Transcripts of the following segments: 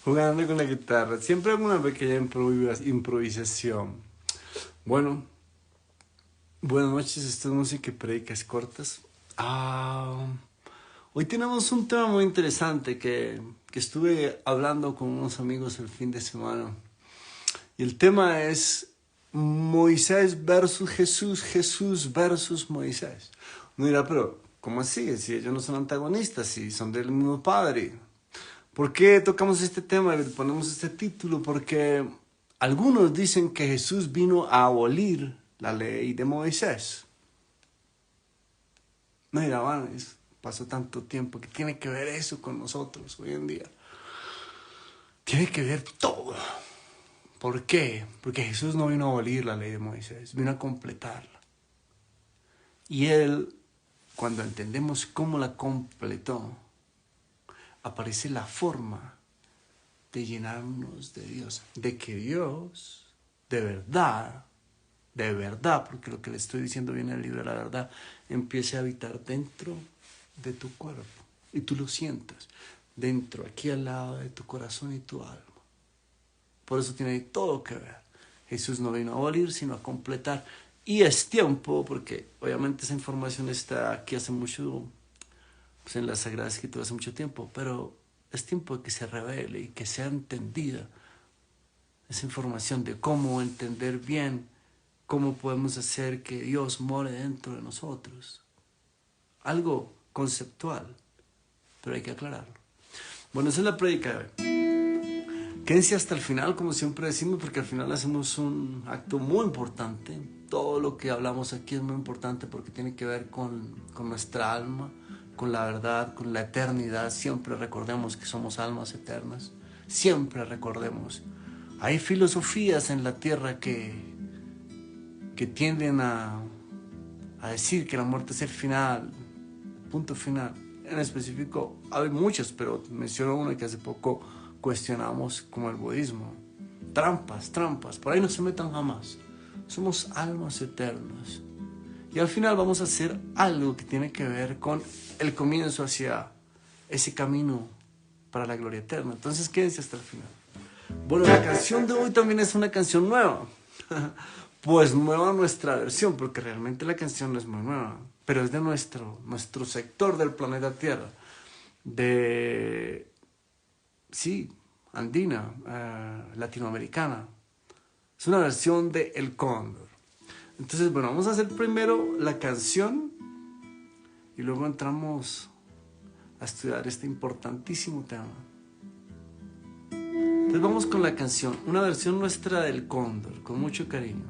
jugando con la guitarra. Siempre hago una pequeña improvisación. Bueno, buenas noches, esto es música y predicas cortas. Ah, Hoy tenemos un tema muy interesante que estuve hablando con unos amigos el fin de semana. Y el tema es Moisés versus Jesús, Jesús versus Moisés. Uno dirá, pero ¿cómo así? Si ellos no son antagonistas, si son del mismo padre. ¿Por qué tocamos este tema y ponemos este título? Porque algunos dicen que Jesús vino a abolir la ley de Moisés. Mira, van, pasó tanto tiempo que tiene que ver eso con nosotros hoy en día. Tiene que ver todo. ¿Por qué? Porque Jesús no vino a abolir la ley de Moisés, vino a completarla. Y Él, cuando entendemos cómo la completó, aparece la forma de llenarnos de Dios, de que Dios, de verdad, porque lo que le estoy diciendo viene del libro de la verdad, empiece a habitar dentro de tu cuerpo y tú lo sientas dentro, aquí al lado de tu corazón y tu alma. Por eso tiene todo que ver. Jesús no vino a abolir, sino a completar. Y es tiempo, porque obviamente esa información está aquí hace mucho, pues en la Sagrada Escritura hace mucho tiempo, pero es tiempo de que se revele y que sea entendida esa información de cómo entender bien cómo podemos hacer que Dios more dentro de nosotros. Algo conceptual, pero hay que aclararlo. Bueno, esa es la prédica de hoy. Quédense hasta el final, como siempre decimos, porque al final hacemos un acto muy importante. Todo lo que hablamos aquí es muy importante porque tiene que ver con nuestra alma, con la verdad, con la eternidad. Siempre recordemos que somos almas eternas. Siempre recordemos. Hay filosofías en la tierra que tienden a decir que la muerte es el final, punto final. En específico, hay muchas, pero menciono una que hace poco cuestionamos, como el budismo. Trampas, por ahí no se metan jamás. Somos almas eternas. Y al final vamos a hacer algo que tiene que ver con el comienzo hacia ese camino para la gloria eterna. Entonces quédense hasta el final. Bueno, la canción de hoy también es una canción nueva. Pues nueva nuestra versión, porque realmente la canción no es muy nueva, pero es de nuestro sector del planeta Tierra. Sí, andina, latinoamericana. Es una versión de El Cóndor. Entonces, bueno, vamos a hacer primero la canción y luego entramos a estudiar este importantísimo tema. Entonces vamos con la canción, una versión nuestra del Cóndor, con mucho cariño.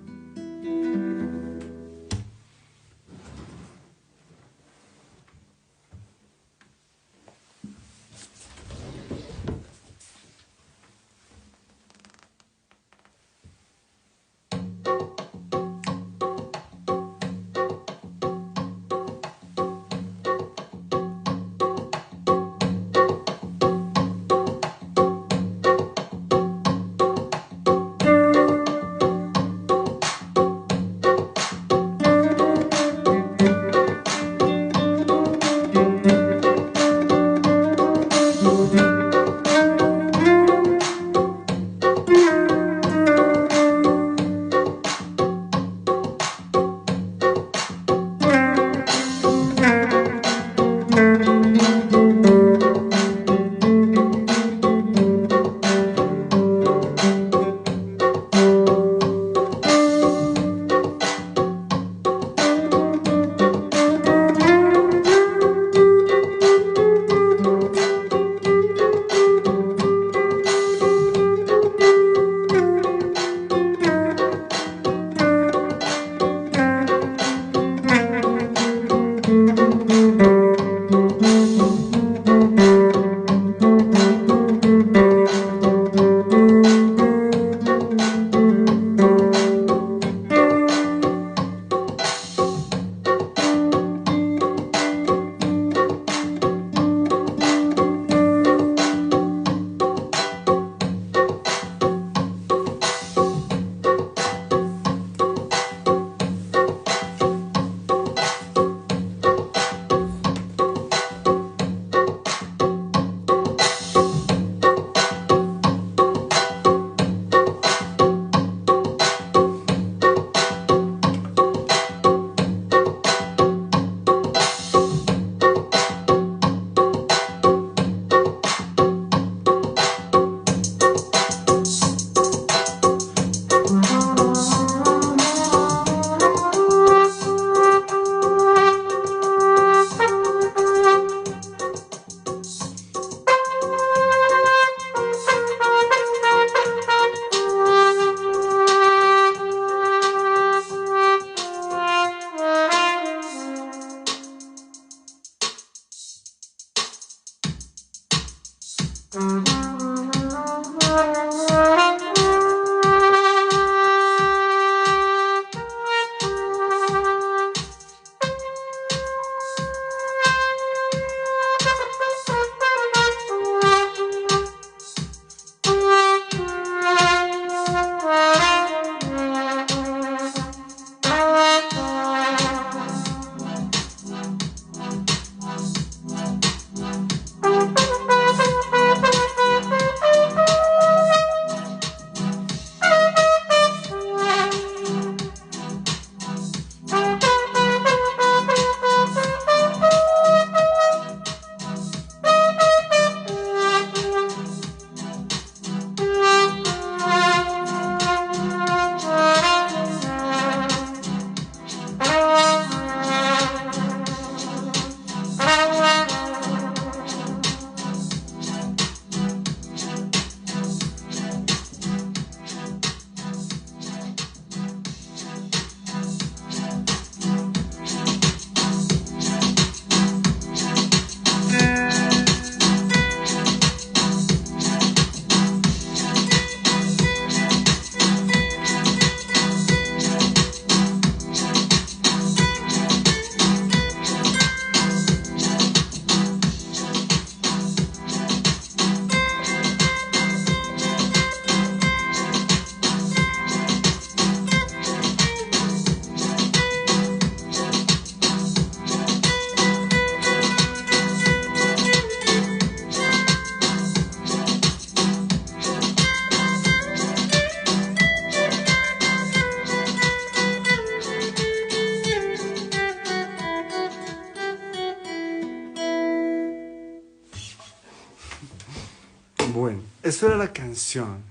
Bueno, eso era la canción.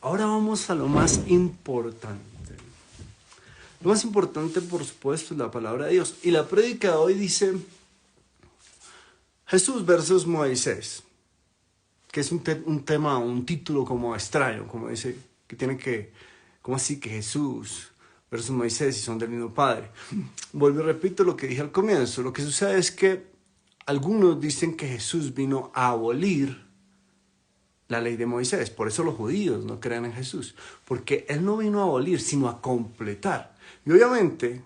Ahora vamos a lo más importante. Lo más importante, por supuesto, es la palabra de Dios. Y la prédica de hoy dice Jesús versus Moisés, que es un tema, un título como extraño, como dice, que tiene que, como así que Jesús versus Moisés y son del mismo Padre. Vuelvo y repito lo que dije al comienzo. Lo que sucede es que algunos dicen que Jesús vino a abolir la ley de Moisés. Por eso los judíos no creen en Jesús. Porque Él no vino a abolir, sino a completar. Y obviamente,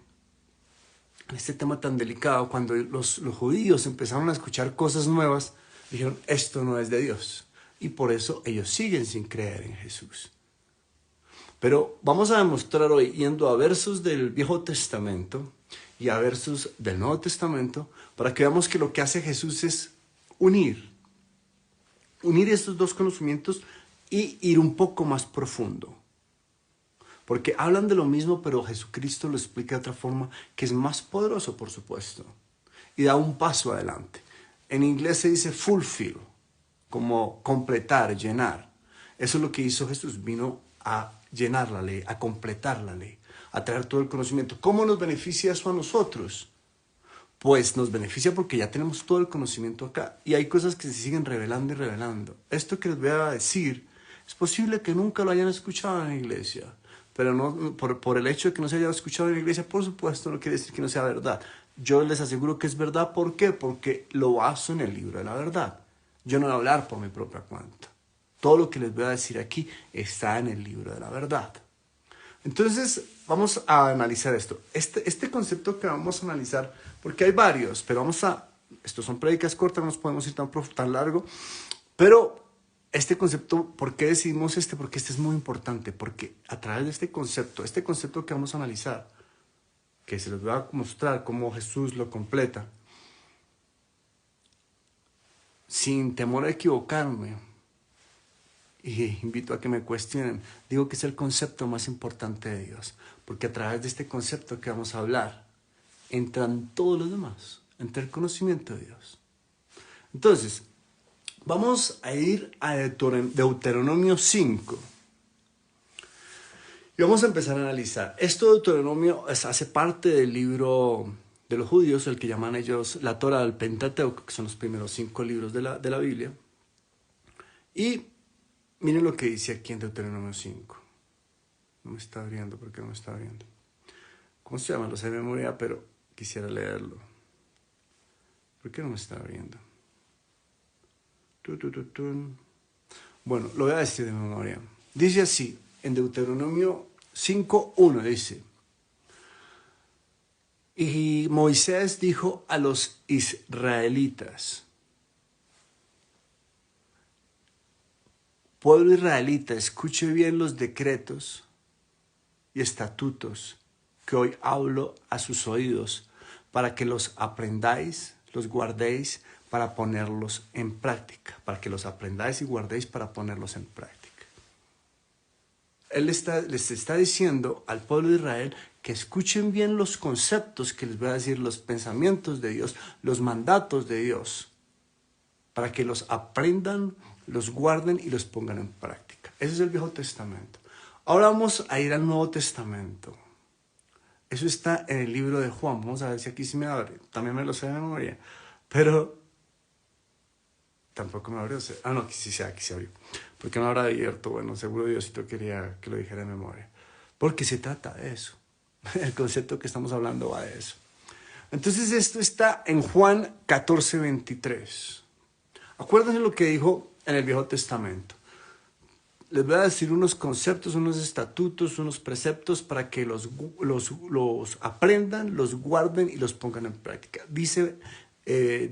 en este tema tan delicado, cuando los judíos empezaron a escuchar cosas nuevas, dijeron, esto no es de Dios. Y por eso ellos siguen sin creer en Jesús. Pero vamos a demostrar hoy, yendo a versos del Viejo Testamento y a versos del Nuevo Testamento, para que veamos que lo que hace Jesús es unir estos dos conocimientos y ir un poco más profundo. Porque hablan de lo mismo, pero Jesucristo lo explica de otra forma, que es más poderoso, por supuesto, y da un paso adelante. En inglés se dice fulfill, como completar, llenar. Eso es lo que hizo Jesús, vino a llenar la ley, a completar la ley, a traer todo el conocimiento. ¿Cómo nos beneficia eso a nosotros? Pues nos beneficia porque ya tenemos todo el conocimiento acá y hay cosas que se siguen revelando y revelando. Esto que les voy a decir, es posible que nunca lo hayan escuchado en la iglesia, pero no por el hecho de que no se haya escuchado en la iglesia, por supuesto, no quiere decir que no sea verdad. Yo les aseguro que es verdad. ¿Por qué? Porque lo baso en el libro de la verdad. Yo no voy a hablar por mi propia cuenta. Todo lo que les voy a decir aquí está en el libro de la verdad. Entonces, vamos a analizar esto. Este concepto que vamos a analizar, porque hay varios, pero estos son prédicas cortas, no nos podemos ir tan largo, pero este concepto, ¿por qué decidimos este? Porque este es muy importante, porque a través de este concepto que vamos a analizar, que se les voy a mostrar cómo Jesús lo completa, sin temor a equivocarme, y invito a que me cuestionen, digo que es el concepto más importante de Dios, porque a través de este concepto que vamos a hablar, entran todos los demás, entra el conocimiento de Dios. Entonces, vamos a ir a Deuteronomio 5. Y vamos a empezar a analizar. Esto de Deuteronomio hace parte del libro de los judíos, el que llaman ellos la Torá, el Pentateuco, que son los primeros 5 libros de la Biblia. Y miren lo que dice aquí en Deuteronomio 5. No me está abriendo, ¿por qué no me está abriendo? ¿Cómo se llama? Lo sé de memoria, pero quisiera leerlo. ¿Por qué no me está abriendo? Bueno, lo voy a decir de memoria. Dice así, en Deuteronomio 5:1 dice: y Moisés dijo a los israelitas: pueblo israelita, escuche bien los decretos y estatutos que hoy hablo a sus oídos, para que los aprendáis, los guardéis, para ponerlos en práctica. Para que los aprendáis y guardéis para ponerlos en práctica. Él les está diciendo al pueblo de Israel que escuchen bien los conceptos que les voy a decir, los pensamientos de Dios, los mandatos de Dios, para que los aprendan, los guarden y los pongan en práctica. Ese es el Viejo Testamento. Ahora vamos a ir al Nuevo Testamento. Eso está en el libro de Juan. Vamos a ver si aquí sí me abre. También me lo sé de memoria, pero tampoco me abrió. No, aquí sí se abrió. ¿Por qué no habrá abierto? Bueno, seguro Diosito quería que lo dijera de memoria. Porque se trata de eso. El concepto que estamos hablando va de eso. Entonces esto está en Juan 14:23. Acuérdense lo que dijo en el Viejo Testamento. Les voy a decir unos conceptos, unos estatutos, unos preceptos para que los aprendan, los guarden y los pongan en práctica. Dice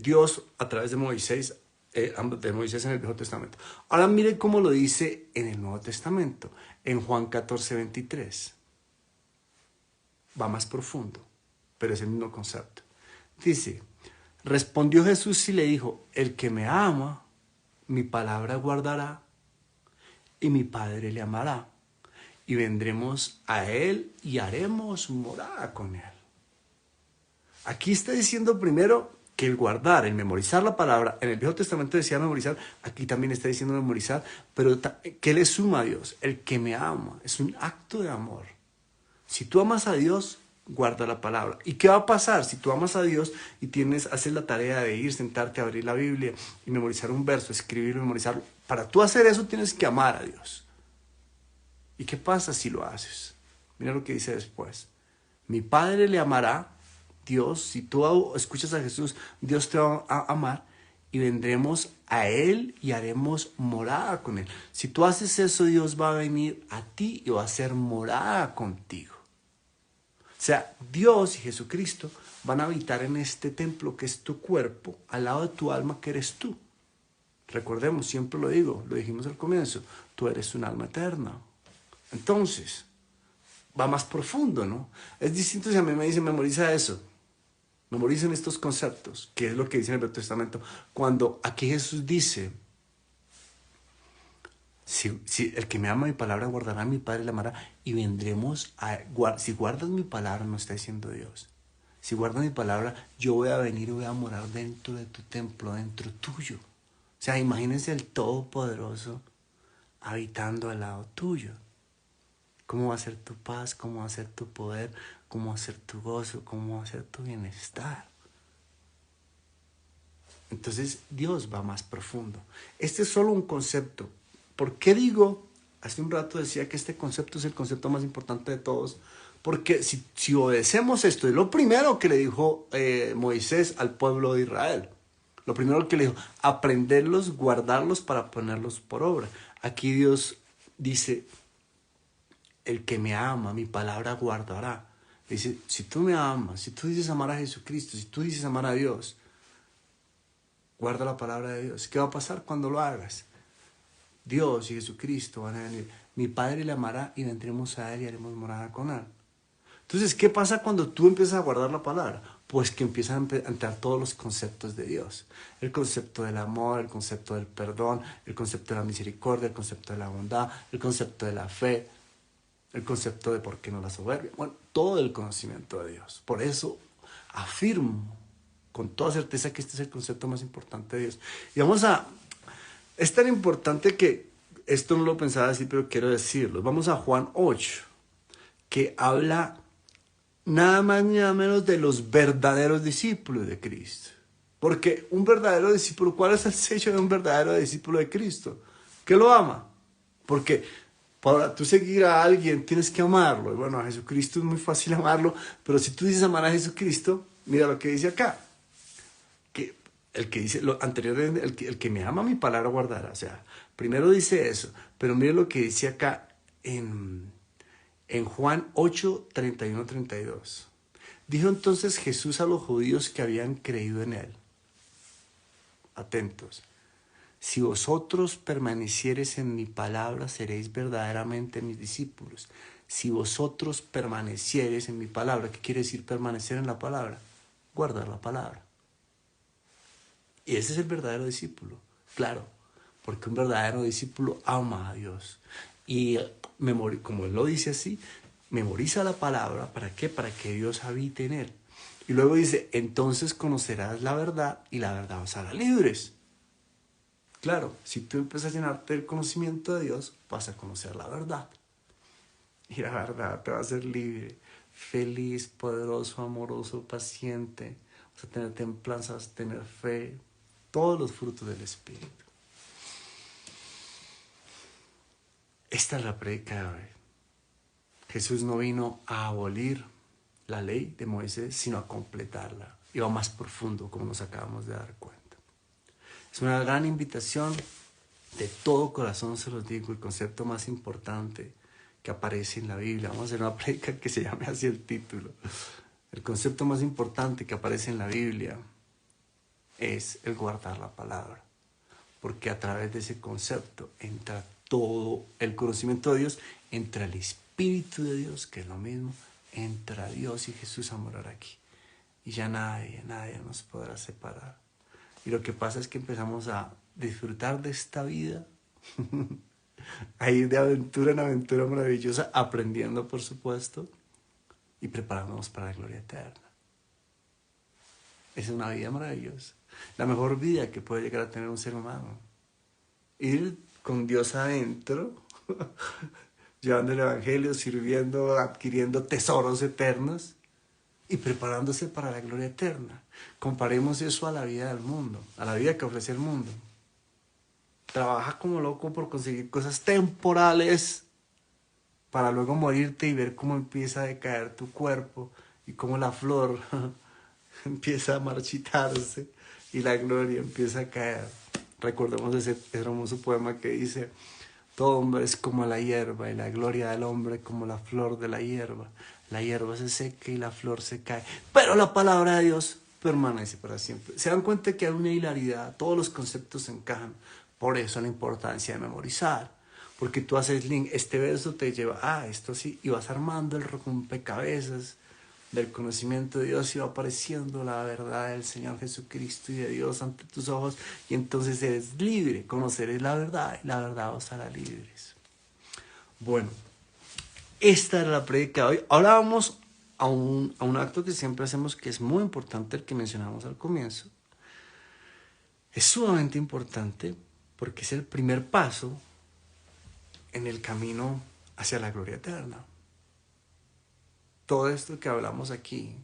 Dios a través de Moisés en el Viejo Testamento. Ahora miren cómo lo dice en el Nuevo Testamento, en Juan 14:23. Va más profundo, pero es el mismo concepto. Dice: respondió Jesús y le dijo: el que me ama, mi palabra guardará, y mi Padre le amará, y vendremos a él y haremos morada con él. Aquí está diciendo primero que el guardar, el memorizar la palabra. En el Viejo Testamento decía memorizar, aquí también está diciendo memorizar, pero ¿qué le suma a Dios? El que me ama, es un acto de amor. Si tú amas a Dios, guarda la palabra. ¿Y qué va a pasar si tú amas a Dios y haces la tarea de ir, sentarte, abrir la Biblia y memorizar un verso, escribirlo, memorizarlo? Para tú hacer eso tienes que amar a Dios. ¿Y qué pasa si lo haces? Mira lo que dice después. Mi Padre le amará, Dios, si tú escuchas a Jesús, Dios te va a amar, y vendremos a Él y haremos morada con Él. Si tú haces eso, Dios va a venir a ti y va a hacer morada contigo. O sea, Dios y Jesucristo van a habitar en este templo que es tu cuerpo, al lado de tu alma que eres tú. Recordemos, siempre lo digo, lo dijimos al comienzo, tú eres un alma eterna. Entonces, va más profundo, ¿no? Es distinto si a mí me dicen, memoriza eso. Memoricen estos conceptos, que es lo que dice en el Nuevo Testamento. Cuando aquí Jesús dice: si el que me ama mi palabra guardará, mi Padre le amará, y vendremos a... Si guardas mi palabra, no está diciendo Dios. Si guardas mi palabra, yo voy a venir y voy a morar dentro de tu templo, dentro tuyo. O sea, imagínense el Todopoderoso habitando al lado tuyo. ¿Cómo va a ser tu paz? ¿Cómo va a ser tu poder? ¿Cómo va a ser tu gozo? ¿Cómo va a ser tu bienestar? Entonces Dios va más profundo. Este es solo un concepto. ¿Por qué digo? Hace un rato decía que este concepto es el concepto más importante de todos. Porque si obedecemos esto, es lo primero que le dijo Moisés al pueblo de Israel. Lo primero que le dijo: aprenderlos, guardarlos para ponerlos por obra. Aquí Dios dice: el que me ama, mi palabra guardará. Dice, si tú me amas, si tú dices amar a Jesucristo, si tú dices amar a Dios, guarda la palabra de Dios. ¿Qué va a pasar cuando lo hagas? Dios y Jesucristo van a venir. Mi Padre le amará y vendremos a Él y haremos morada con Él. Entonces, ¿qué pasa cuando tú empiezas a guardar la palabra? Pues que empiezan a entrar todos los conceptos de Dios. El concepto del amor, el concepto del perdón, el concepto de la misericordia, el concepto de la bondad, el concepto de la fe, el concepto de por qué no la soberbia. Bueno, todo el conocimiento de Dios. Por eso afirmo con toda certeza que este es el concepto más importante de Dios. Y es tan importante que esto no lo pensaba decir, pero quiero decirlo. Vamos a Juan 8, que habla nada más ni nada menos de los verdaderos discípulos de Cristo. Porque un verdadero discípulo, ¿cuál es el sello de un verdadero discípulo de Cristo? Que lo ama. Porque para tú seguir a alguien tienes que amarlo. Y bueno, a Jesucristo es muy fácil amarlo, pero si tú dices amar a Jesucristo, mira lo que dice acá. Que El que dice, lo anterior, el que me ama mi palabra guardará. O sea, primero dice eso, pero mire lo que dice acá en Juan 8, 31, 32. Dijo entonces Jesús a los judíos que habían creído en él. Atentos. Si vosotros permaneciereis en mi palabra, seréis verdaderamente mis discípulos. Si vosotros permaneciereis en mi palabra, ¿qué quiere decir permanecer en la palabra? Guardar la palabra. Y ese es el verdadero discípulo. Claro, porque un verdadero discípulo ama a Dios. Y como él lo dice así, memoriza la palabra. ¿Para qué? Para que Dios habite en él. Y luego dice, entonces conocerás la verdad y la verdad os hará libres. Claro, si tú empiezas a llenarte del conocimiento de Dios, vas a conocer la verdad. Y la verdad te va a hacer libre, feliz, poderoso, amoroso, paciente. Vas a tener templanza, vas a tener fe, todos los frutos del Espíritu. Esta es la prédica de hoy. Jesús no vino a abolir la ley de Moisés, sino a completarla. Y va más profundo, como nos acabamos de dar cuenta. Es una gran invitación, de todo corazón se los digo, el concepto más importante que aparece en la Biblia. Vamos a hacer una prédica que se llame así el título. El concepto más importante que aparece en la Biblia es el guardar la palabra. Porque a través de ese concepto entra todo el conocimiento de Dios, entra el Espíritu de Dios, que es lo mismo, entra Dios y Jesús a morar aquí. Y ya nadie nos podrá separar. Y lo que pasa es que empezamos a disfrutar de esta vida, a ir de aventura en aventura maravillosa, aprendiendo por supuesto, y preparándonos para la gloria eterna. Es una vida maravillosa, la mejor vida que puede llegar a tener un ser humano. Ir con Dios adentro, llevando el evangelio, sirviendo, adquiriendo tesoros eternos y preparándose para la gloria eterna. Comparemos eso a la vida del mundo, a la vida que ofrece el mundo. Trabaja como loco por conseguir cosas temporales para luego morirte y ver cómo empieza a decaer tu cuerpo y cómo la flor empieza a marchitarse y la gloria empieza a caer. Recordemos ese hermoso poema que dice: todo hombre es como la hierba y la gloria del hombre como la flor de la hierba. La hierba se seca y la flor se cae, pero la palabra de Dios permanece para siempre. Se dan cuenta que hay una hilaridad, todos los conceptos se encajan. Por eso la importancia de memorizar, porque tú haces link, este verso te lleva a esto así, y vas armando el rompecabezas del conocimiento de Dios y va apareciendo la verdad del Señor Jesucristo y de Dios ante tus ojos, y entonces eres libre, conoceréis la verdad y la verdad os hará libres. Bueno, esta era la prédica de hoy. Ahora vamos a un acto que siempre hacemos, que es muy importante, el que mencionamos al comienzo. Es sumamente importante porque es el primer paso en el camino hacia la gloria eterna. Todo esto que hablamos aquí,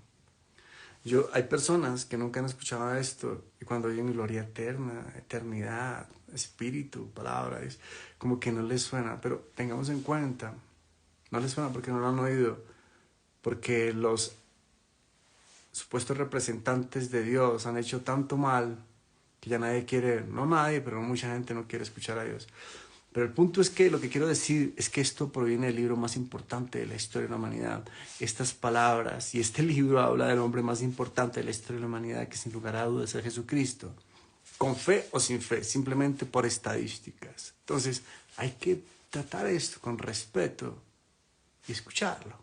hay personas que nunca han escuchado esto, y cuando oyen gloria eterna, eternidad, espíritu, palabras, como que no les suena, pero tengamos en cuenta, no les suena porque no lo han oído, porque los supuestos representantes de Dios han hecho tanto mal que ya nadie quiere, no nadie, pero mucha gente no quiere escuchar a Dios. Pero el punto es que lo que quiero decir es que esto proviene del libro más importante de la historia de la humanidad. Estas palabras y este libro habla del hombre más importante de la historia de la humanidad, que sin lugar a dudas es Jesucristo. Con fe o sin fe, simplemente por estadísticas. Entonces hay que tratar esto con respeto y escucharlo,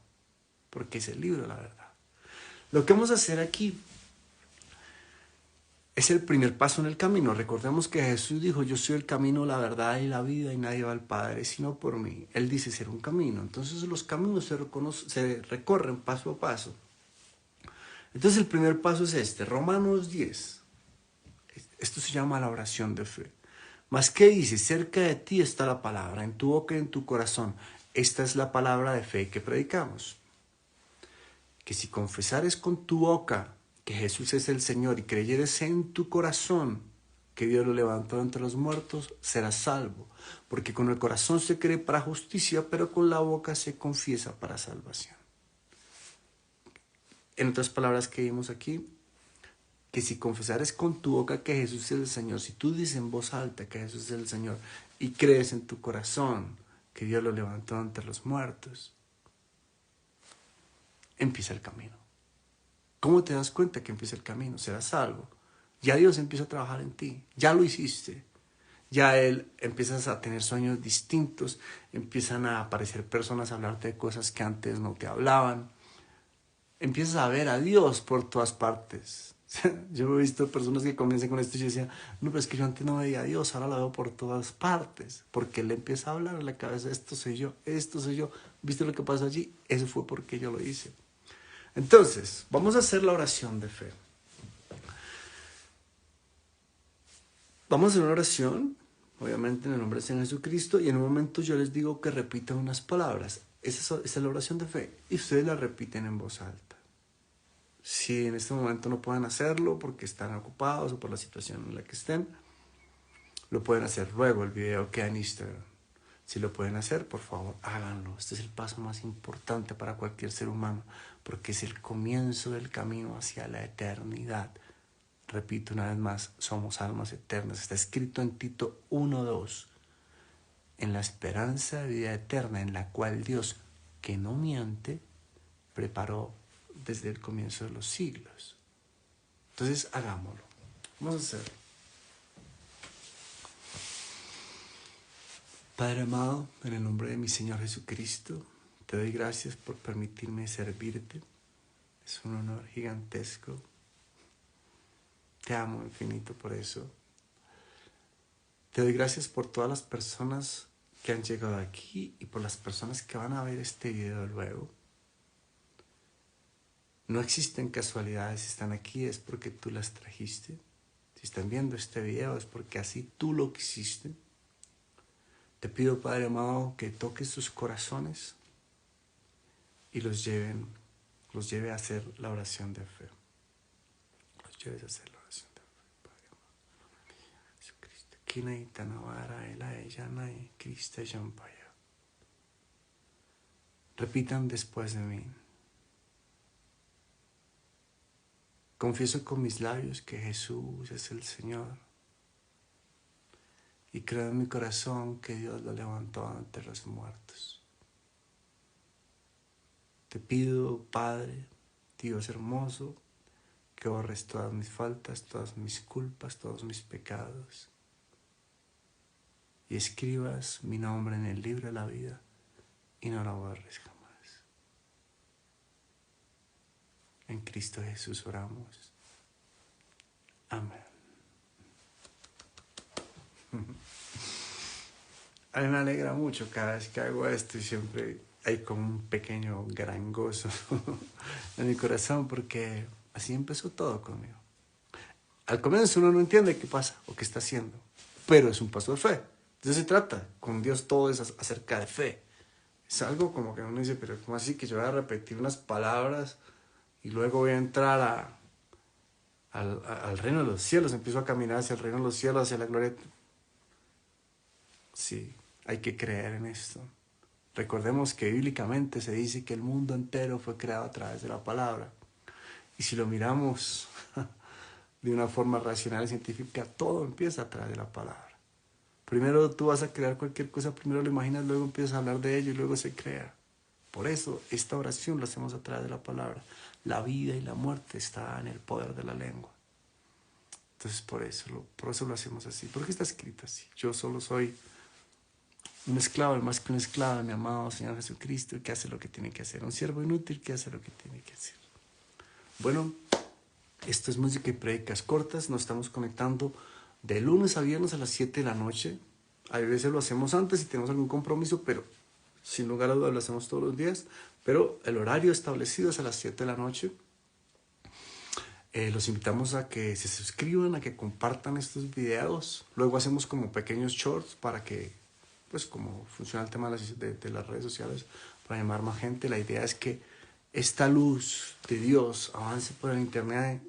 porque es el libro de la verdad. Lo que vamos a hacer aquí es el primer paso en el camino. Recordemos que Jesús dijo: yo soy el camino, la verdad y la vida, y nadie va al Padre sino por mí. Él dice ser un camino. Entonces los caminos se recorren paso a paso. Entonces el primer paso es este, Romanos 10. Esto se llama la oración de fe. Mas ¿qué dice? Cerca de ti está la palabra, en tu boca y en tu corazón. Esta es la palabra de fe que predicamos. Que si confesares con tu boca que Jesús es el Señor y creyeres en tu corazón que Dios lo levantó entre los muertos, serás salvo. Porque con el corazón se cree para justicia, pero con la boca se confiesa para salvación. En otras palabras que vimos aquí, que si confesares con tu boca que Jesús es el Señor, si tú dices en voz alta que Jesús es el Señor y crees en tu corazón que Dios lo levantó entre los muertos, empieza el camino. ¿Cómo te das cuenta que empieza el camino? Serás salvo. Ya Dios empieza a trabajar en ti. Ya lo hiciste. Ya Él empiezas a tener sueños distintos. Empiezan a aparecer personas a hablarte de cosas que antes no te hablaban. Empiezas a ver a Dios por todas partes. Yo he visto personas que comienzan con esto y yo decía, no, pero es que yo antes no veía a Dios, ahora lo veo por todas partes. Porque Él empieza a hablar en la cabeza, esto soy yo, ¿viste lo que pasó allí? Eso fue porque yo lo hice. Entonces, vamos a hacer la oración de fe. Vamos a hacer una oración, obviamente en el nombre de Señor Jesucristo, y en un momento yo les digo que repitan unas palabras. Esa es la oración de fe, y ustedes la repiten en voz alta. Si en este momento no pueden hacerlo porque están ocupados o por la situación en la que estén, lo pueden hacer luego, el video queda en Instagram. Si lo pueden hacer, por favor, háganlo. Este es el paso más importante para cualquier ser humano, porque es el comienzo del camino hacia la eternidad. Repito una vez más, somos almas eternas. Está escrito en Tito 1:2, en la esperanza de vida eterna, en la cual Dios, que no miente, preparó desde el comienzo de los siglos. Entonces, hagámoslo. Vamos a hacerlo. Padre amado, en el nombre de mi Señor Jesucristo, te doy gracias por permitirme servirte. Es un honor gigantesco. Te amo infinito por eso. Te doy gracias por todas las personas que han llegado aquí y por las personas que van a ver este video luego. No existen casualidades, si están aquí es porque tú las trajiste. Si están viendo este video es porque así tú lo quisiste. Te pido, Padre amado, que toques sus corazones y los lleve a hacer la oración de fe. Los lleves a hacer la oración de fe, Padre amado. Jesucristo. Kinaita Navara, Ela, y Cristo Yampaya. Repitan después de mí. Confieso con mis labios que Jesús es el Señor. Y creo en mi corazón que Dios lo levantó entre los muertos. Te pido, Padre, Dios hermoso, que borres todas mis faltas, todas mis culpas, todos mis pecados. Y escribas mi nombre en el libro de la vida y no lo borres jamás. En Cristo Jesús oramos. Amén. A mí me alegra mucho cada vez que hago esto y siempre hay como un pequeño gran gozo en mi corazón porque así empezó todo conmigo. Al comienzo uno no entiende qué pasa o qué está haciendo, pero es un paso de fe. De eso se trata. Con Dios todo es acerca de fe. Es algo como que uno dice, pero ¿cómo así que yo voy a repetir unas palabras y luego voy a entrar al reino de los cielos? Empiezo a caminar hacia el reino de los cielos, hacia la gloria. Sí, hay que creer en esto. Recordemos que bíblicamente se dice que el mundo entero fue creado a través de la palabra. Y si lo miramos de una forma racional y científica, todo empieza a través de la palabra. Primero tú vas a crear cualquier cosa, primero lo imaginas, luego empiezas a hablar de ello y luego se crea. Por eso esta oración la hacemos a través de la palabra. La vida y la muerte está en el poder de la lengua. Entonces por eso lo hacemos así. Porque está escrito así. Yo solo soy un esclavo, más que un esclavo, mi amado Señor Jesucristo, que hace lo que tiene que hacer. Un siervo inútil que hace lo que tiene que hacer. Bueno, esto es Música y Prédicas Cortas. Nos estamos conectando de lunes a viernes a las 7 de la noche. A veces lo hacemos antes si tenemos algún compromiso, pero sin lugar a dudas lo hacemos todos los días. Pero el horario establecido es a las 7 de la noche. Los invitamos a que se suscriban, a que compartan estos videos. Luego hacemos como pequeños shorts para que, pues como funciona el tema de las redes sociales, para llamar más gente. La idea es que esta luz de Dios avance por el internet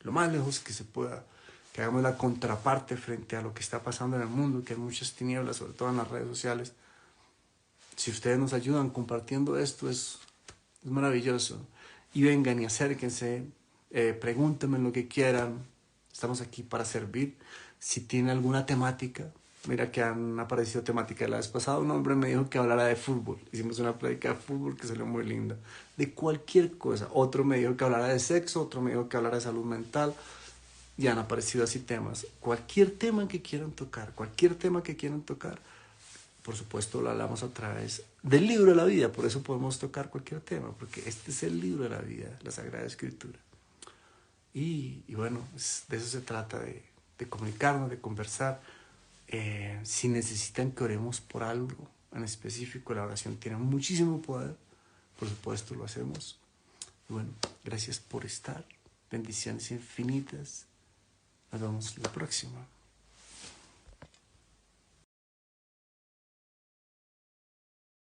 lo más lejos que se pueda, que hagamos la contraparte frente a lo que está pasando en el mundo, que hay muchas tinieblas, sobre todo en las redes sociales. Si ustedes nos ayudan compartiendo esto, es maravilloso. Y vengan y acérquense, Pregúntenme lo que quieran. Estamos aquí para servir. Si tienen alguna temática, mira que han aparecido temáticas. La vez pasada un hombre me dijo que hablara de fútbol. Hicimos una plática de fútbol que salió muy linda. De cualquier cosa. Otro me dijo que hablara de sexo, otro me dijo que hablara de salud mental. Y han aparecido así temas. Cualquier tema que quieran tocar, cualquier tema que quieran tocar, por supuesto lo hablamos a través del libro de la vida. Por eso podemos tocar cualquier tema, porque este es el libro de la vida, la Sagrada Escritura. Y bueno, de eso se trata, de comunicarnos, de conversar. Si necesitan que oremos por algo en específico, la oración tiene muchísimo poder. Por supuesto lo hacemos. Y bueno, gracias por estar. Bendiciones infinitas. Nos vemos la próxima.